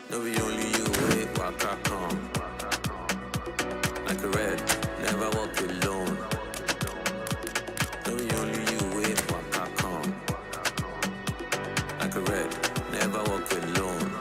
No, we only you with Req Game. Like a red, never walk alone. No, we only you with Req Game. Like a red, never walk alone.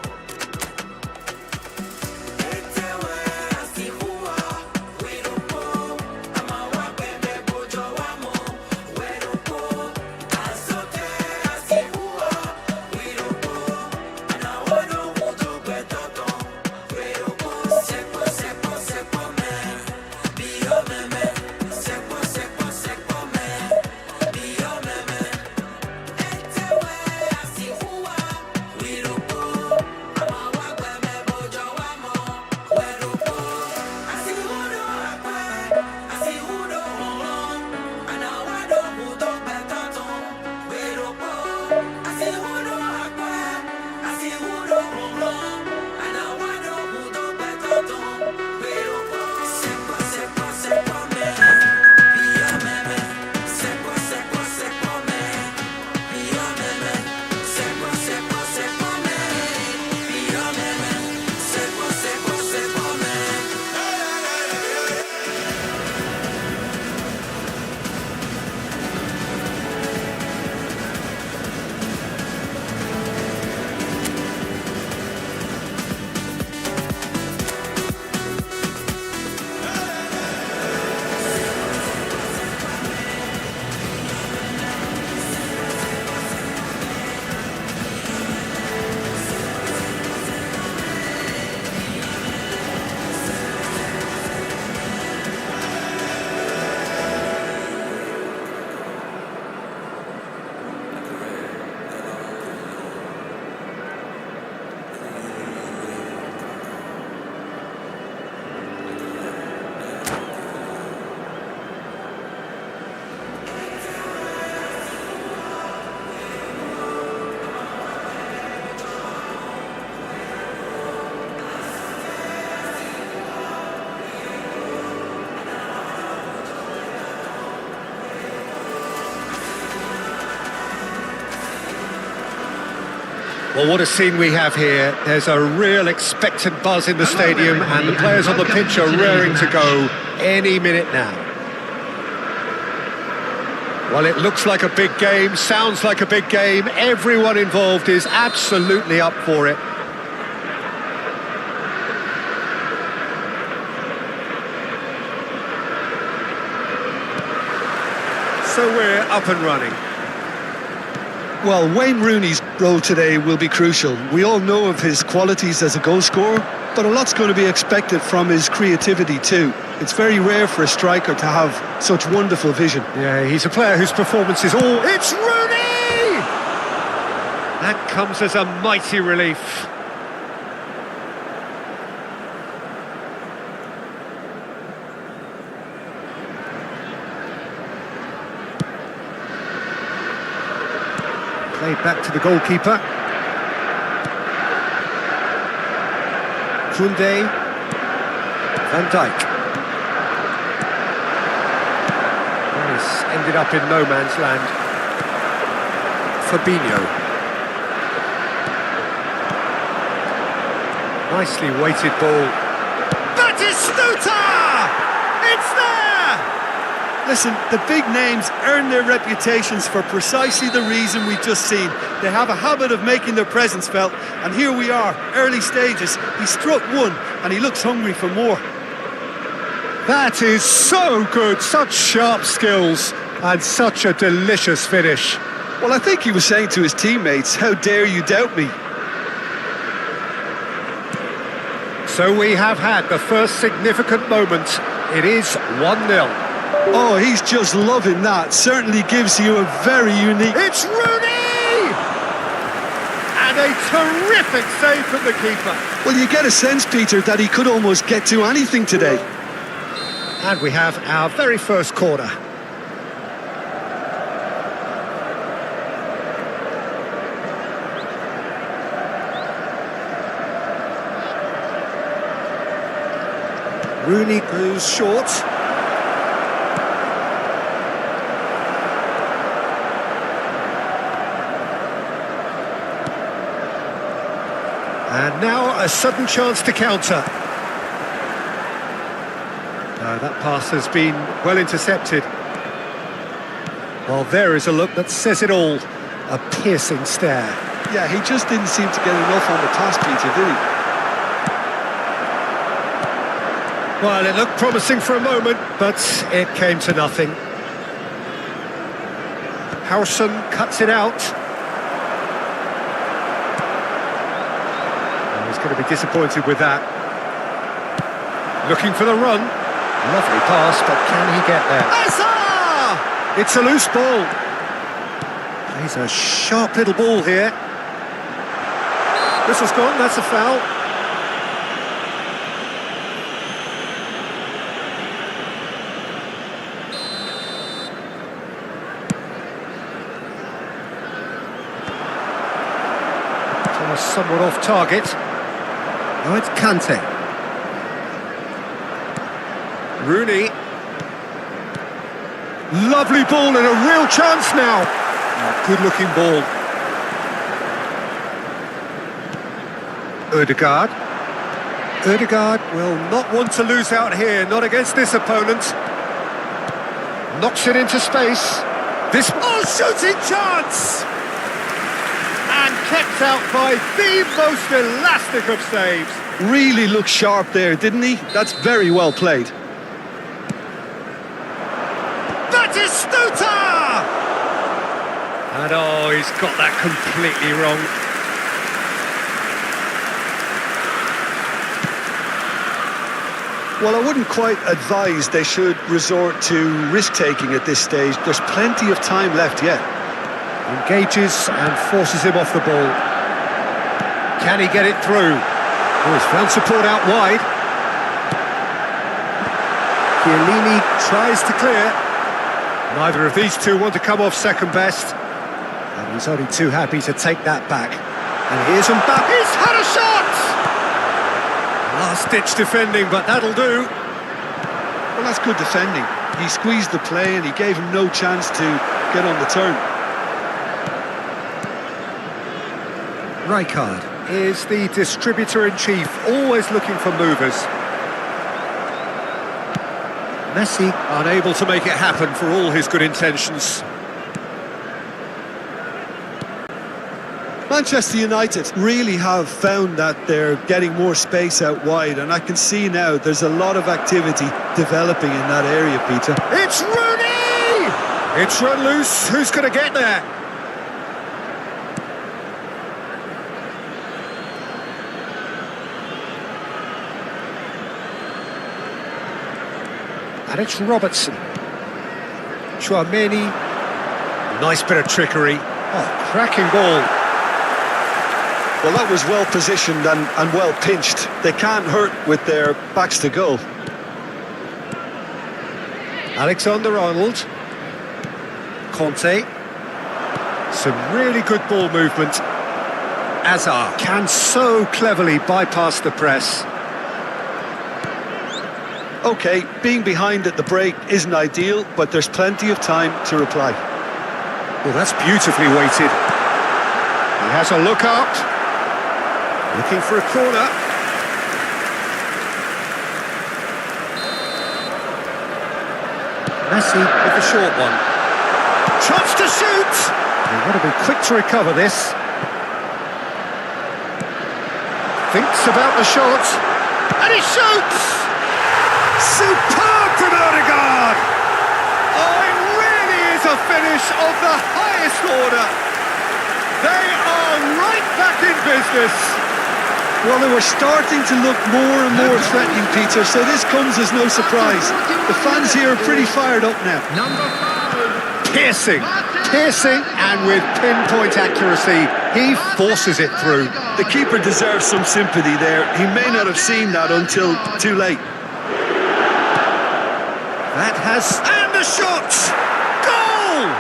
Well, what a scene we have here. There's a real expectant buzz in the stadium and the players on the pitch are raring to go any minute now. Well, it looks like a big game, sounds like a big game. Everyone involved is absolutely up for it. So we're up and running. Well, Wayne Rooney's role today will be crucial. We all know of his qualities as a goal scorer, but a lot's going to be expected from his creativity too. It's very rare for a striker to have such wonderful vision. Yeah, he's a player whose performance is all... It's Rooney! That comes as a mighty relief. Played back to the goalkeeper. Koundé. Van Dijk. He's ended up in no man's land. Fabinho. Nicely weighted ball. Batistuta! It's there! Listen, the big names earn their reputations for precisely the reason we've just seen. They have a habit of making their presence felt, and here we are, early stages. He struck one, and he looks hungry for more. That is so good, such sharp skills, and such a delicious finish. Well, I think he was saying to his teammates, how dare you doubt me? So we have had the first significant moment. It is 1-0. Oh, he's just loving that. Certainly gives you a very unique... It's Rooney! And a terrific save from the keeper. Well, you get a sense, Peter, that he could almost get to anything today. And we have our very first corner. Rooney goes short. And now a sudden chance to counter. No, that pass has been well intercepted. Well, there is a look that says it all. A piercing stare. Yeah, he just didn't seem to get enough on the pass, Peter, did he? Well, it looked promising for a moment, but it came to nothing. Harrison cuts it out. Oh, he's going to be disappointed with that. Looking for the run. Lovely pass, but can he get there? Azar! It's a loose ball. He's a sharp little ball here. This has gone, that's a foul. Somewhat off target. Now it's Kante. Rooney. Lovely ball and a real chance now. Good looking ball. Ødegaard. Ødegaard will not want to lose out here, not against this opponent. Knocks it into space. This shooting chance! And kept out by the most elastic of saves. Really looked sharp there, didn't he? That's very well played. Batistuta! And oh, he's got that completely wrong. Well, I wouldn't quite advise they should resort to risk-taking at this stage. There's plenty of time left yet. Engages and forces him off the ball. Can he get it through? Oh, he's found support out wide. Chiellini tries to clear. Neither of these two want to come off second best. And he's only too happy to take that back. And here's Mbappe. He's had a shot! Last-ditch defending, but that'll do. Well, that's good defending. He squeezed the play and he gave him no chance to get on the turn. Rijkaard is the distributor-in-chief, always looking for movers. Messi unable to make it happen for all his good intentions. Manchester United really have found that they're getting more space out wide, and I can see now there's a lot of activity developing in that area, Peter. It's Rooney! It's run loose. Who's going to get there? And it's Robertson. Chouameni. Nice bit of trickery. Oh, cracking ball. Well, that was well positioned and well pinched. They can't hurt with their backs to goal. Alexander-Arnold. Conte. Some really good ball movement. Azar can so cleverly bypass the press. OK, being behind at the break isn't ideal, but there's plenty of time to reply. Well, that's beautifully weighted. He has a look up. Looking for a corner. Messi with the short one. Chance to shoot! They want to be quick to recover this. Thinks about the shot. And he shoots! Superb from Odegaard! Oh, it really is a finish of the highest order. They are right back in business. Well, they were starting to look more and more threatening, Peter, so this comes as no surprise. The fans here are pretty fired up now. Piercing, and with pinpoint accuracy, he forces it through. The keeper deserves some sympathy there. He may not have seen that until too late. That has... and the shot! Goal!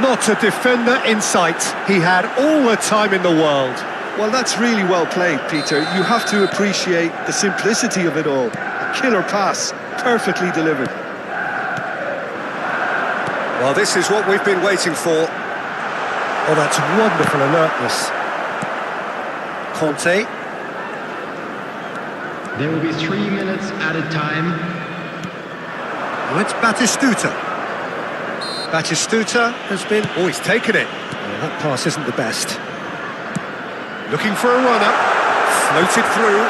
Not a defender in sight. He had all the time in the world. Well, that's really well played, Peter. You have to appreciate the simplicity of it all. A killer pass, perfectly delivered. Well, this is what we've been waiting for. Oh, that's wonderful alertness. Conte. There will be 3 minutes added time. Now it's Batistuta. Batistuta has been... oh, he's taken it. Well, that pass isn't the best. Looking for a run-up. Floated through.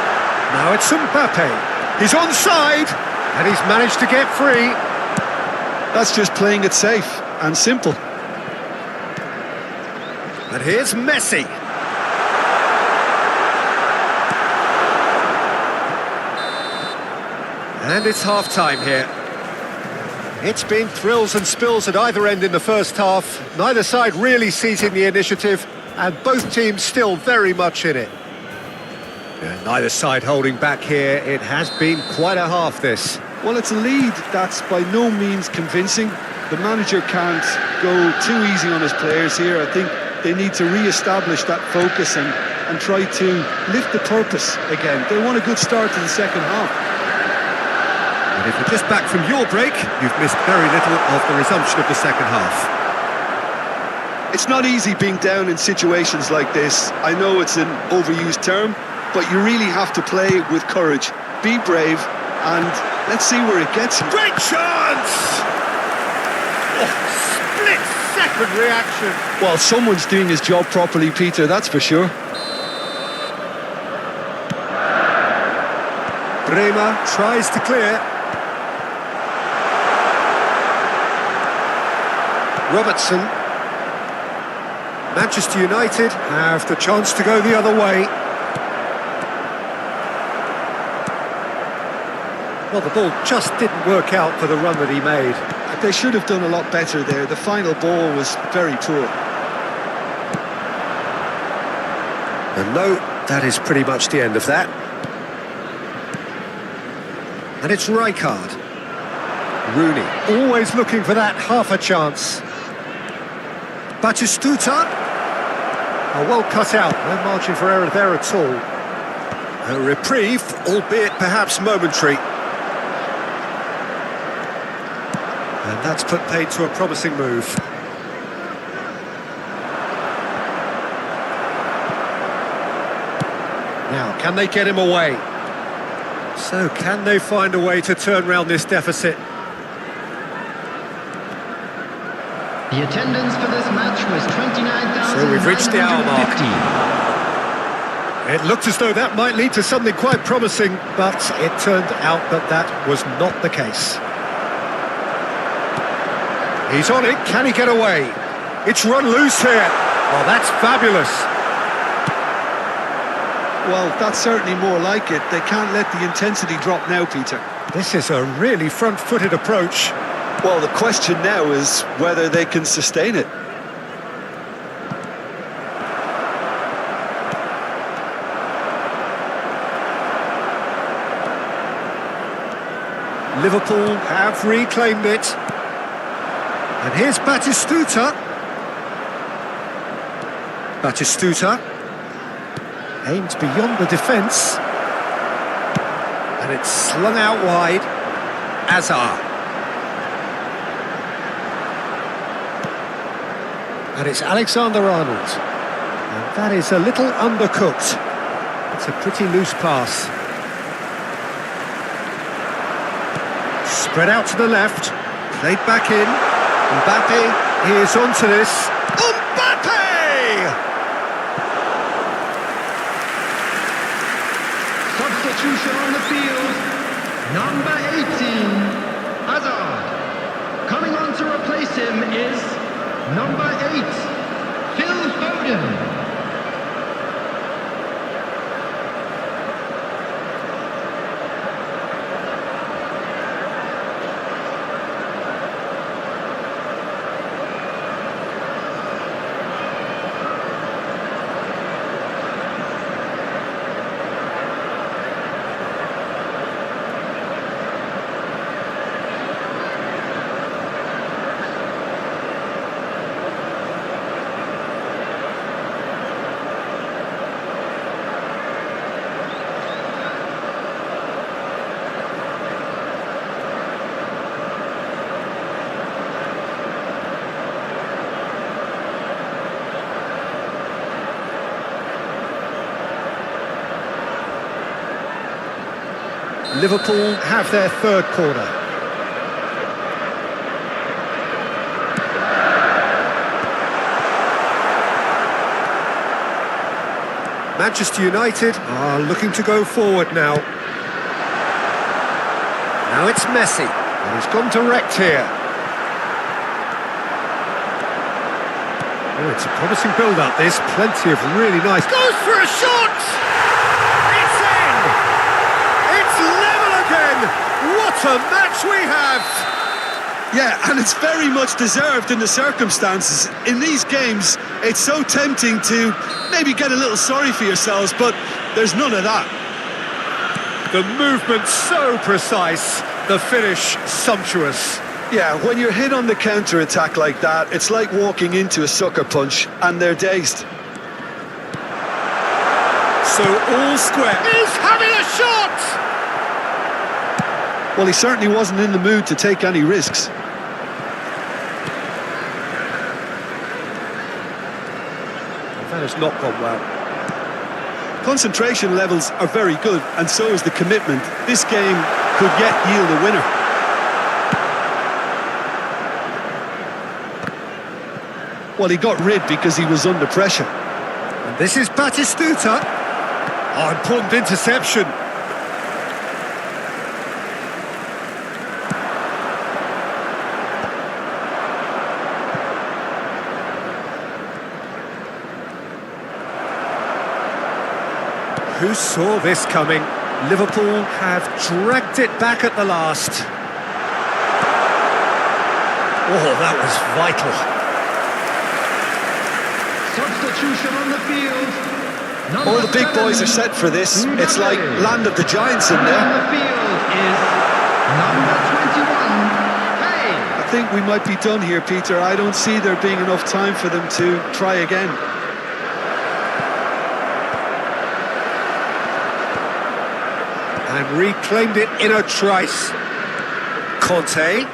Now it's Mbappe. He's onside. And he's managed to get free. That's just playing it safe and simple. And here's Messi. And it's half-time here. It's been thrills and spills at either end in the first half. Neither side really seizing the initiative, and both teams still very much in it. And neither side holding back here. It has been quite a half, this. Well, it's a lead that's by no means convincing. The manager can't go too easy on his players here. I think they need to re-establish that focus and try to lift the purpose again. They want a good start to the second half. And if you're just back from your break, you've missed very little of the resumption of the second half. It's not easy being down in situations like this. I know it's an overused term, but you really have to play with courage. Be brave, and let's see where it gets you. Great chance! Oh, split-second reaction. Well, someone's doing his job properly, Peter, that's for sure. Bremer tries to clear. Robertson. Manchester United have the chance to go the other way. Well, the ball just didn't work out for the run that he made. They should have done a lot better there. The final ball was very poor. And no, that is pretty much the end of that. And it's Rijkaard. Rooney, always looking for that half a chance. Batistuta. Oh, well cut out, no margin for error there at all. A reprieve, albeit perhaps momentary. And that's put paid to a promising move. Now, can they get him away? So, can they find a way to turn round this deficit? The attendance for this match was 29,950. So we've reached the hour mark. It looked as though that might lead to something quite promising, but it turned out that that was not the case. He's on it, can he get away? It's run loose here. Oh, that's fabulous. Well, that's certainly more like it. They can't let the intensity drop now, Peter. This is a really front-footed approach. Well, the question now is whether they can sustain it. Liverpool have reclaimed it. And here's Batistuta. Batistuta aims beyond the defence. And it's slung out wide. Azar. And it's Alexander-Arnold. And that is a little undercooked. It's a pretty loose pass. Spread out to the left. Played back in. Mbappe, he is onto this. Mbappe! Substitution on the field. Number 18, Hazard. Coming on to replace him is number 8, Phil Foden. Liverpool have their third corner. Manchester United are looking to go forward now. Now it's Messi, and he's gone direct here. Oh, it's a promising build-up, this. Plenty of really nice... Goes for a shot! It's in! It's level again! What a match we have! Yeah, and it's very much deserved in the circumstances. In these games, it's so tempting to maybe get a little sorry for yourselves, but there's none of that. The movement so precise, the finish sumptuous. Yeah, when you're hit on the counter-attack like that, it's like walking into a sucker punch, and they're dazed. So all square. He's having a shot! Well, he certainly wasn't in the mood to take any risks. That has not gone well. Concentration levels are very good, and so is the commitment. This game could yet yield a winner. Well, he got rid because he was under pressure. And this is Batistuta. Oh, important interception. Who saw this coming? Liverpool have dragged it back at the last. Oh, that was vital. Substitution on the field. All the big boys are set for this. It's like land of the giants in On there. the field is number 21, Hey. I think we might be done here, Peter. I don't see there being enough time for them to try again. And reclaimed it in a trice. Conte.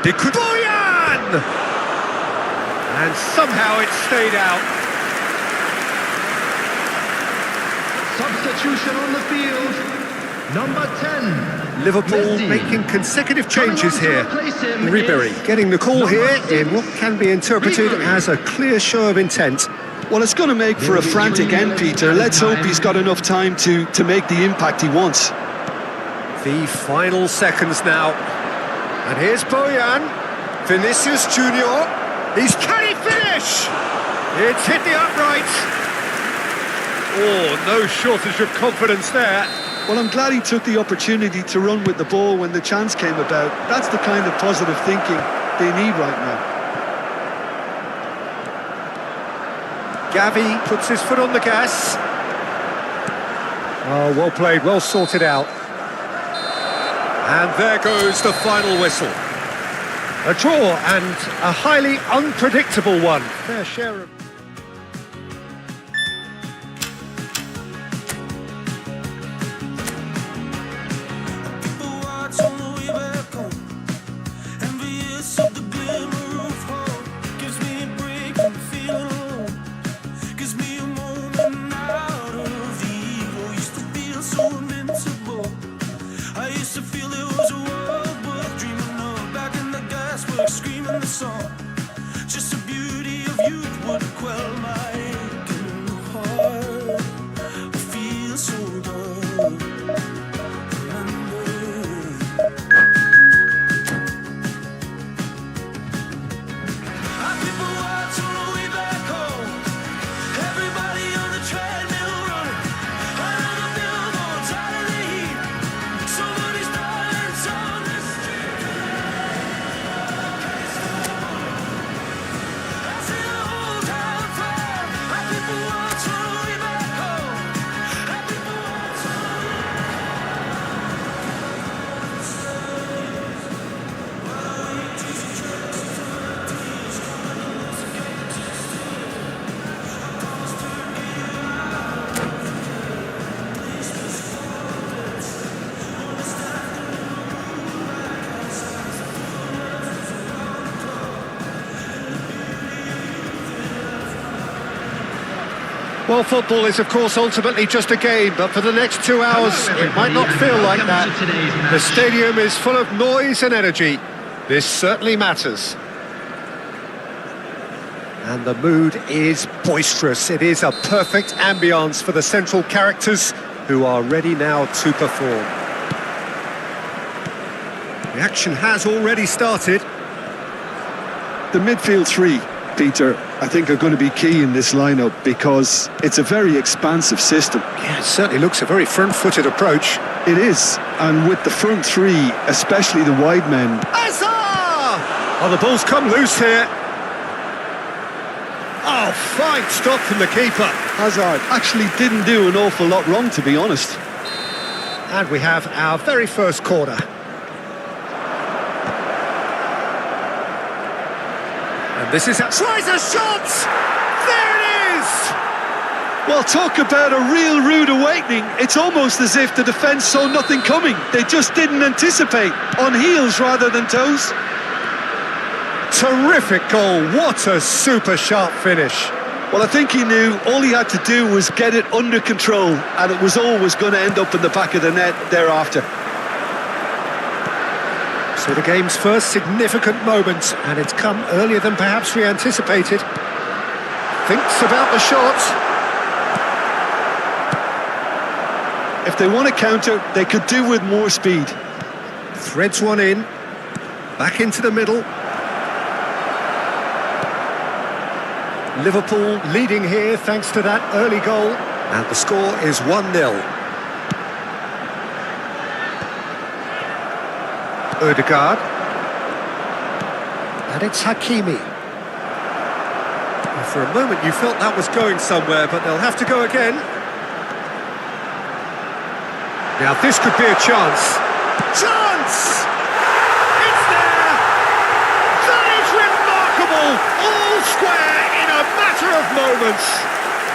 Boyan! And somehow it stayed out. Substitution on the field. Number 10. Liverpool Messi. making consecutive changes Coming here. on to replace him Ribery is getting the call number here 6. in what can be interpreted Ribery. as a clear show of intent. Well, it's going to make for a frantic end, Peter. Let's hope he's got enough time to make the impact he wants. The final seconds now. And here's Boyan. Vinicius Junior. Can he finish? It's hit the upright. Oh, no shortage of confidence there. Well, I'm glad he took the opportunity to run with the ball when the chance came about. That's the kind of positive thinking they need right now. Gavi puts his foot on the gas. Oh, well played, well sorted out. And there goes the final whistle. A draw and a highly unpredictable one. Fair share of... Screaming the song, just the beauty of youth would quell my aching heart. I feel so good. Our people watch on the way back home. Everybody on the treadmill running. Under the billboards, out of the heat. Somebody's darling's on the street. Well, football is, of course, ultimately just a game, but for the next 2 hours, it might not feel like that. The stadium is full of noise and energy. This certainly matters. And the mood is boisterous. It is a perfect ambience for the central characters who are ready now to perform. The action has already started. The midfield three, Peter, I think are going to be key in this lineup because it's a very expansive system. Yeah, it certainly looks a very front-footed approach. It is, and with the front three, especially the wide men. Hazard! Oh, the ball's come loose here. Oh, fine stop from the keeper. Hazard actually didn't do an awful lot wrong, to be honest. And we have our very first corner. And this is... Tries a shot! There it is! Well, talk about a real rude awakening. It's almost as if the defence saw nothing coming. They just didn't anticipate. On heels rather than toes. Terrific goal. What a super sharp finish. Well, I think he knew all he had to do was get it under control, and it was always going to end up in the back of the net thereafter. So the game's first significant moment, and it's come earlier than perhaps we anticipated. Thinks about the shot. If they want to counter, they could do with more speed. Threads one in. Back into the middle. Liverpool leading here thanks to that early goal. And the score is 1-0. Ødegaard. And it's Hakimi. And for a moment you felt that was going somewhere, but they'll have to go again. Now this could be a chance. Chance! It's there! That is remarkable! All square in a matter of moments.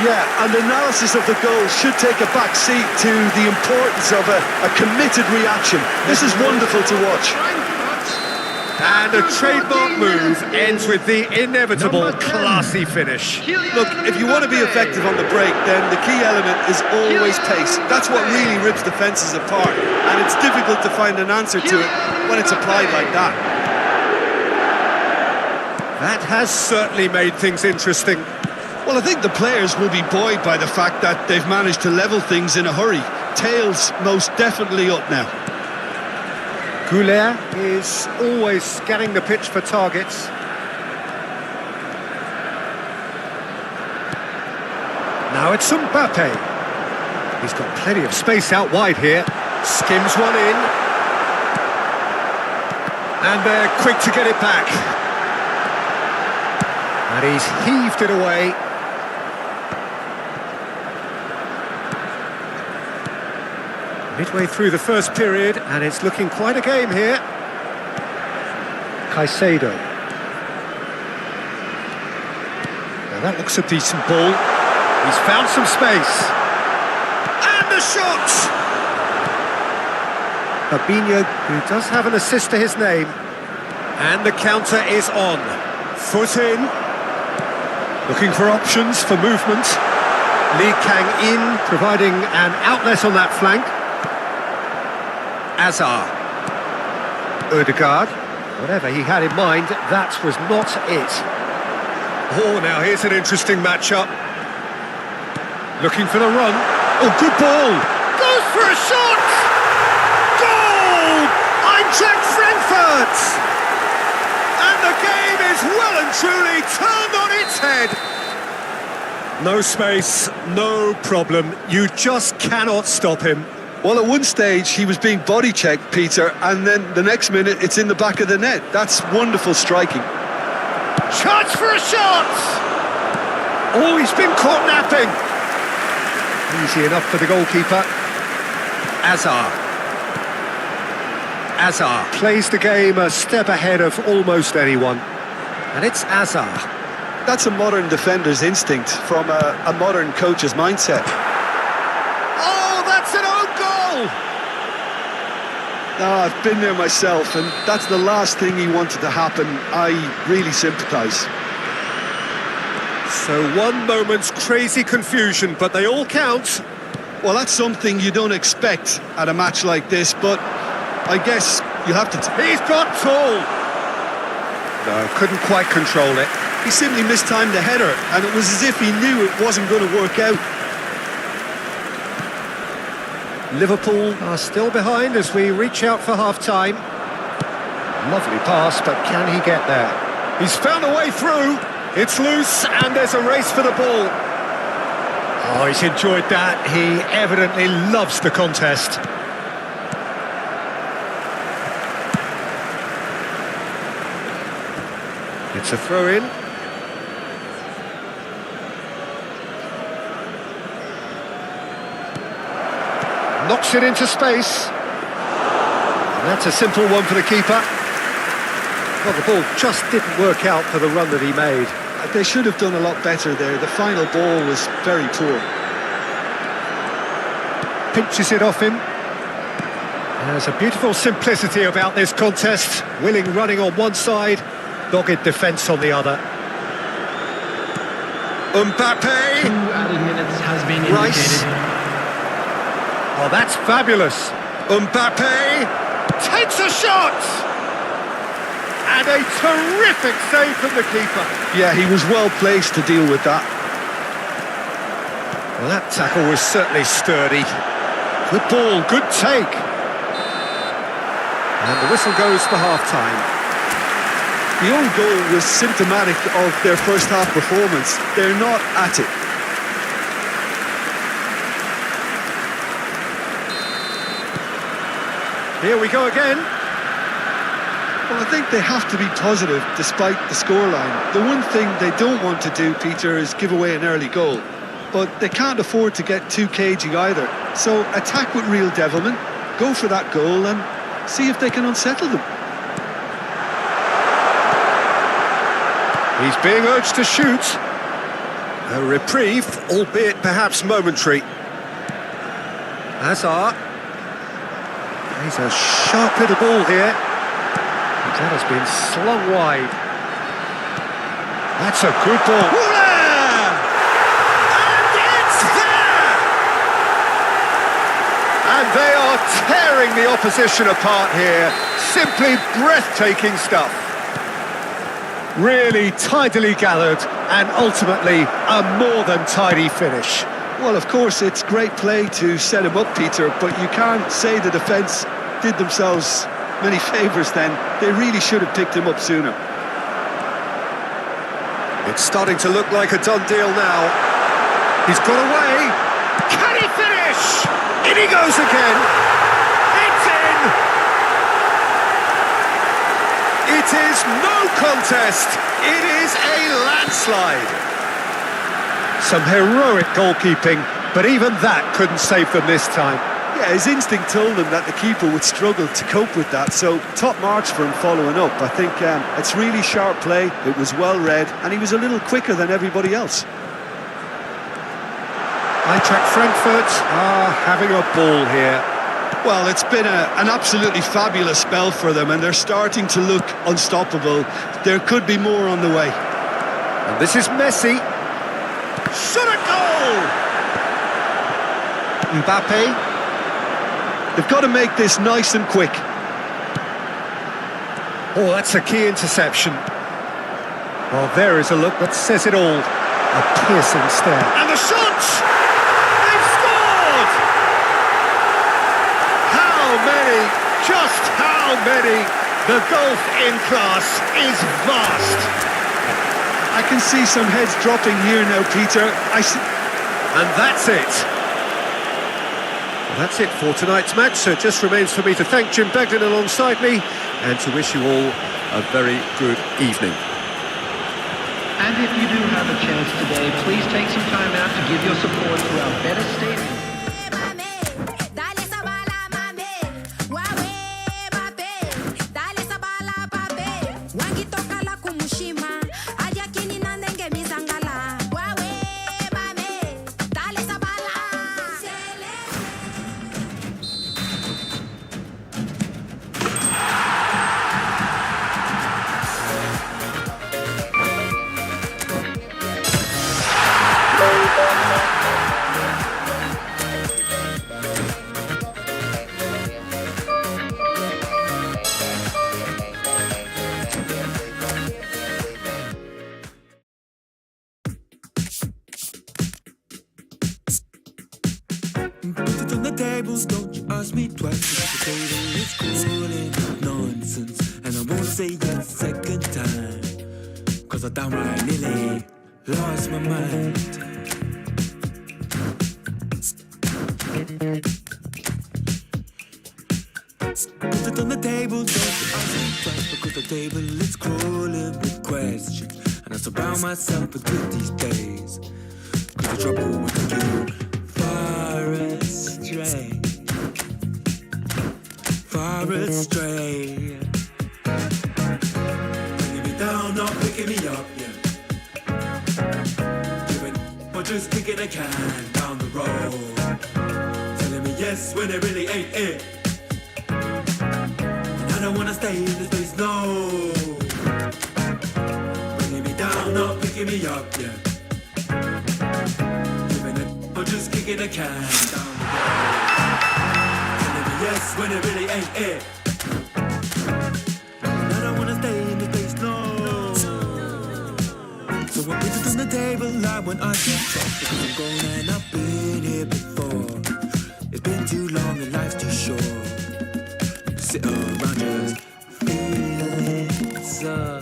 Yeah, and analysis of the goal should take a back seat to the importance of a committed reaction. This is wonderful to watch. And a trademark move ends with the inevitable classy finish. Look, if you want to be effective on the break, then the key element is always pace. That's what really rips defences apart, and it's difficult to find an answer to it when it's applied like that. That has certainly made things interesting. Well, I think the players will be buoyed by the fact that they've managed to level things in a hurry. Tails most definitely up now. Goulet is always scanning the pitch for targets. Now it's Mbappe. He's got plenty of space out wide here. Skims one in. And they're quick to get it back. And he's heaved it away. Midway through the first period, and it's looking quite a game here. Caicedo. Now that looks a decent ball. He's found some space. And the shot! Fabinho, who does have an assist to his name. And the counter is on. Foot in. Looking for options for movement. Lee Kang in, providing an outlet on that flank. Azar. Odegaard. Whatever he had in mind, that was not it. Oh, now here's an interesting matchup. Looking for the run. Oh, good ball. Goes for a shot! Goal! Eintracht Frankfurt! And the game is well and truly turned on its head. No space, no problem. You just cannot stop him. Well, at one stage he was being body checked, Peter, and then the next minute it's in the back of the net. That's wonderful striking. Chance for a shot! Oh, he's been caught napping. Easy enough for the goalkeeper. Azar. Azar plays the game a step ahead of almost anyone. And it's Azar. That's a modern defender's instinct from a modern coach's mindset. Oh, that's an own goal! No, I've been there myself, and that's the last thing he wanted to happen. I really sympathise. So one moment's crazy confusion, but they all count. Well, that's something you don't expect at a match like this, but I guess you have to... He's got tall! No, couldn't quite control it. He simply mistimed the header, and it was as if he knew it wasn't going to work out. Liverpool are still behind as we reach out for half-time. Lovely pass, but can he get there? He's found a way through. It's loose, and there's a race for the ball. Oh, he's enjoyed that. He evidently loves the contest. It's a throw-in. Knocks it into space. And that's a simple one for the keeper. Well, the ball just didn't work out for the run that he made. They should have done a lot better there. The final ball was very poor. Pinches it off him. There's a beautiful simplicity about this contest. Willing running on one side, dogged defence on the other. Mbappe! 2 added minutes has been indicated. Oh, that's fabulous. Mbappe takes a shot! And a terrific save from the keeper. Yeah, he was well placed to deal with that. Well, that tackle was certainly sturdy. Good ball, good take. And the whistle goes for half-time. The own goal was symptomatic of their first half performance. They're not at it. Here we go again. Well, I think they have to be positive despite the scoreline. The one thing they don't want to do, Peter, is give away an early goal. But they can't afford to get too cagey either. So attack with real devilment, go for that goal and see if they can unsettle them. He's being urged to shoot. A reprieve, albeit perhaps momentary. Hazard. He's a sharp hit of ball here. That has been slung wide. That's a good ball. And it's there! And they are tearing the opposition apart here. Simply breathtaking stuff. Really tidily gathered and ultimately a more than tidy finish. Well, of course, it's great play to set him up, Peter, but you can't say the defence did themselves many favours then. They really should have picked him up sooner. It's starting to look like a done deal now. He's got away. Can he finish? In he goes again. It's in. It is no contest. It is a landslide. Some heroic goalkeeping, but even that couldn't save them this time. Yeah, his instinct told him that the keeper would struggle to cope with that, so top marks for him following up. I think it's really sharp play, it was well read, and he was a little quicker than everybody else. Eintracht Frankfurt are having a ball here. Well, it's been an absolutely fabulous spell for them, and they're starting to look unstoppable. There could be more on the way. And this is Messi. Shot a goal! Mbappe. They've got to make this nice and quick. Oh, that's a key interception. Well, there is a look that says it all. A piercing stare. And the shot! They've scored! How many? Just how many? The gulf in class is vast. I can see some heads dropping here now, Peter. And that's it. Well, that's it for tonight's match, so it just remains for me to thank Jim Beglin alongside me and to wish you all a very good evening. And if you do have a chance today, please take some time out to give your support to our better stadium. Put it on the tables, don't you ask me twice. The table is cooling nonsense, and I won't say yes second time, cause I downright nearly lost my mind. Put it on the table, don't you ask me twice, because the table is crawling with questions, and I surround myself with good these days, cause the trouble with the game far astray, far astray. Bringing me down, not picking me up, yeah. Giving or just kicking a can down the road, telling me yes when it really ain't it. And I don't wanna stay in this place, no. Bringing me down, not picking me up, yeah. Just kicking a can down the road, telling me yes when it really ain't it. And I don't wanna stay in this place, no. So I put it on the table, I went on to talk, because I'm grown and I've been here before. It's been too long and life's too short to sit around just feeling so.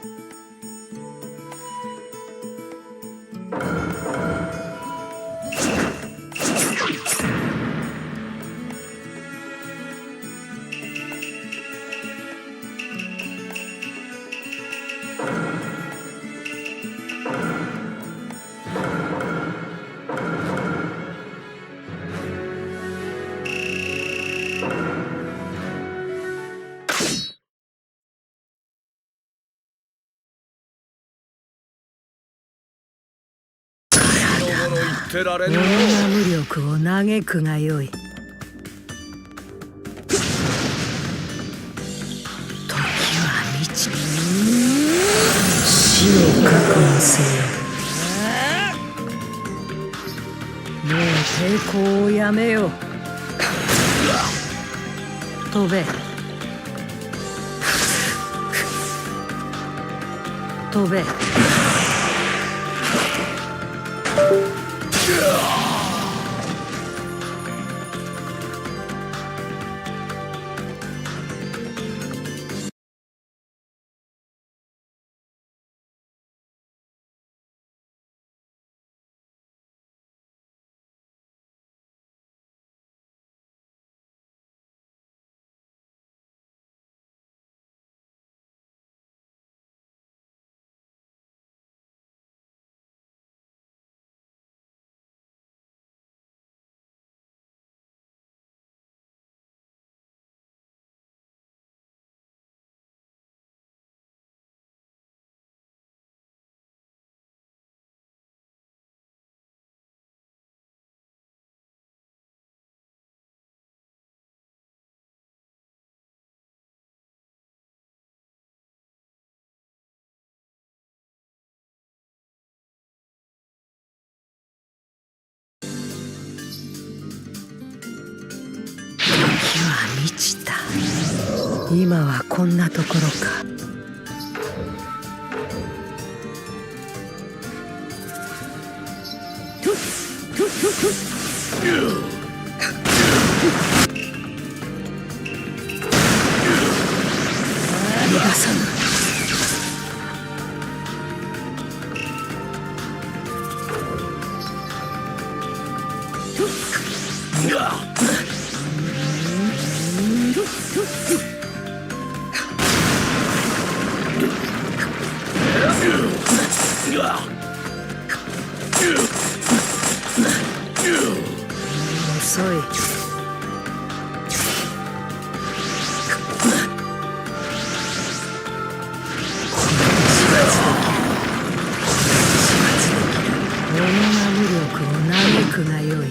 無力を嘆くがよい。時は満ち、死を覚悟せよ。もう抵抗をやめよ。飛べ。飛べ。時は満ちた。今はこんなところか。逃がさぬ。遅い。己が無力を嘆くがよい。